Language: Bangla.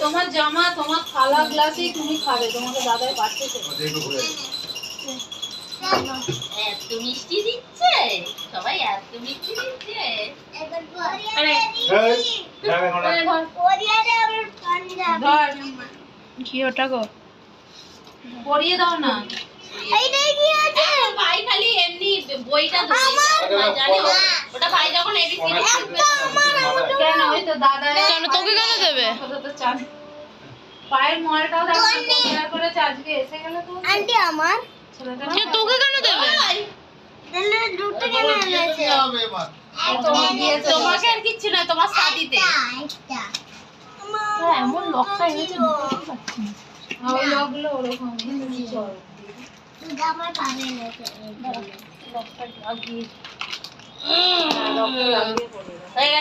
তোমার জামা তোমার থালা গ্লাসে তুমি খাবে, তোমাকে দাদাই পাঠিয়েছে। এত মিষ্টি দিচ্ছে সবাই, এত মিষ্টি দিচ্ছে। কি ওটা গো? পরিয়ে দাও না। ভাই খালি এমনি বইটা জানি, ওটা ভাই যখন এবিসিডি কেন ওই তো দাদা কেন তোকে কেন দেবে? পায়ের মলটাও দেখো পরিষ্কার করেছে, আজকে এসে গেল তো আন্টি আমার ছেলেটা তোকে কেন দেবে? তাহলে দুটো কেন এনেছে? তোমাকে দিয়েছে। তোমাকে আর কিচ্ছু না, তোমার সাদিতে একটা এমন লকটা এনেছে ওই লকগুলো ওরকম দুটো আমার পাবে এনেছে। লকটা লাগিয়ে পড়ে হয়ে গেছে।